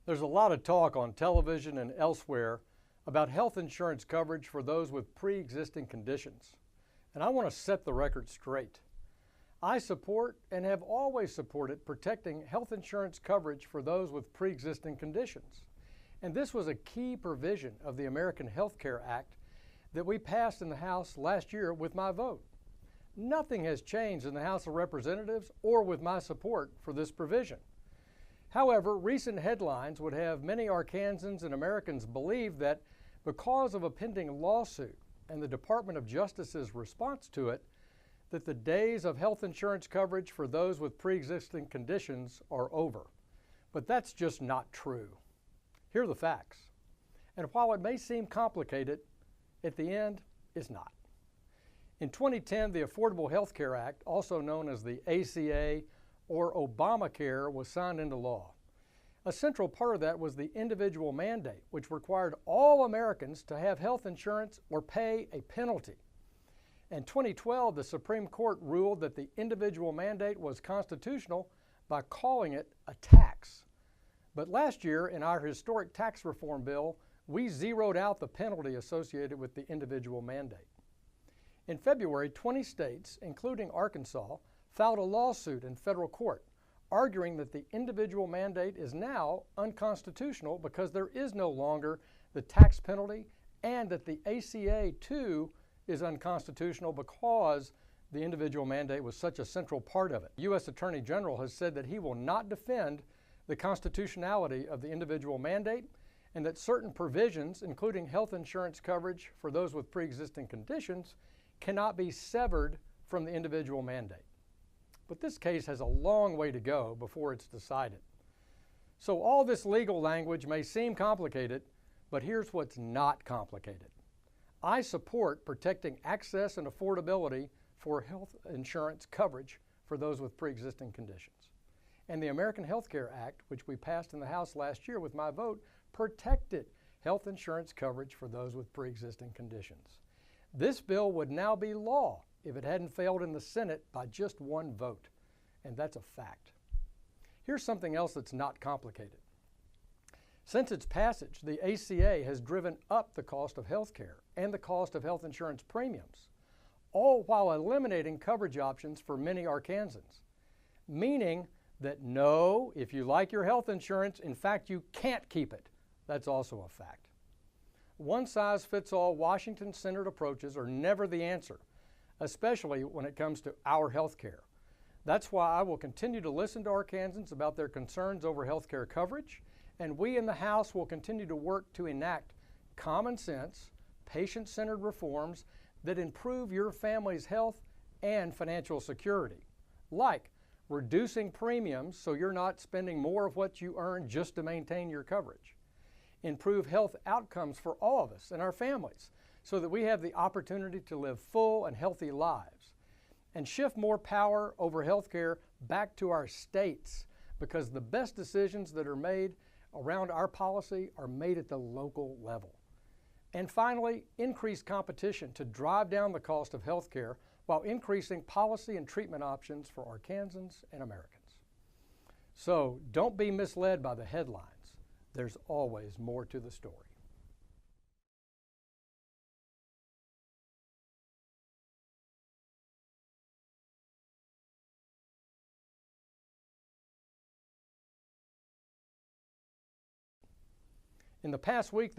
There's a lot of talk on television and elsewhere about health insurance coverage for those with pre-existing conditions. And I want to set the record straight. I support and have always supported protecting health insurance coverage for those with pre-existing conditions. And this was a key provision of the American Health Care Act that we passed in the House last year with my vote. Nothing has changed in the House of Representatives or with my support for this provision. However, recent headlines would have many Arkansans and Americans believe that because of a pending lawsuit and the Department of Justice's response to it, that the days of health insurance coverage for those with pre-existing conditions are over. But that's just not true. Here are the facts. And while it may seem complicated, at the end, it's not. In 2010, the Affordable Health Care Act, also known as the ACA or Obamacare, was signed into law. A central part of that was the individual mandate, which required all Americans to have health insurance or pay a penalty. In 2012, the Supreme Court ruled that the individual mandate was constitutional by calling it a tax. But last year, in our historic tax reform bill, we zeroed out the penalty associated with the individual mandate. In February, 20 states, including Arkansas, filed a lawsuit in federal court, arguing that the individual mandate is now unconstitutional because there is no longer the tax penalty, and that the ACA, too, is unconstitutional because the individual mandate was such a central part of it. The U.S. Attorney General has said that he will not defend the constitutionality of the individual mandate, and that certain provisions, including health insurance coverage for those with pre-existing conditions, cannot be severed from the individual mandate. But this case has a long way to go before it's decided. So all this legal language may seem complicated, but here's what's not complicated. I support protecting access and affordability for health insurance coverage for those with pre-existing conditions. And the American Health Care Act, which we passed in the House last year with my vote, protected health insurance coverage for those with pre-existing conditions. This bill would now be law if it hadn't failed in the Senate by just one vote, and that's a fact. Here's something else that's not complicated. Since its passage, the ACA has driven up the cost of health care and the cost of health insurance premiums, all while eliminating coverage options for many Arkansans, meaning that no, if you like your health insurance, in fact, you can't keep it. That's also a fact. One-size-fits-all Washington-centered approaches are never the answer, especially when it comes to our health care. That's why I will continue to listen to Arkansans about their concerns over health care coverage, and we in the House will continue to work to enact common sense, patient-centered reforms that improve your family's health and financial security, like reducing premiums so you're not spending more of what you earn just to maintain your coverage, improve health outcomes for all of us and our families so that we have the opportunity to live full and healthy lives, and shift more power over health care back to our states, because the best decisions that are made around our policy are made at the local level. And finally, increase competition to drive down the cost of health care while increasing policy and treatment options for Arkansans and Americans. So don't be misled by the headlines. There's always more to the story. In the past week, the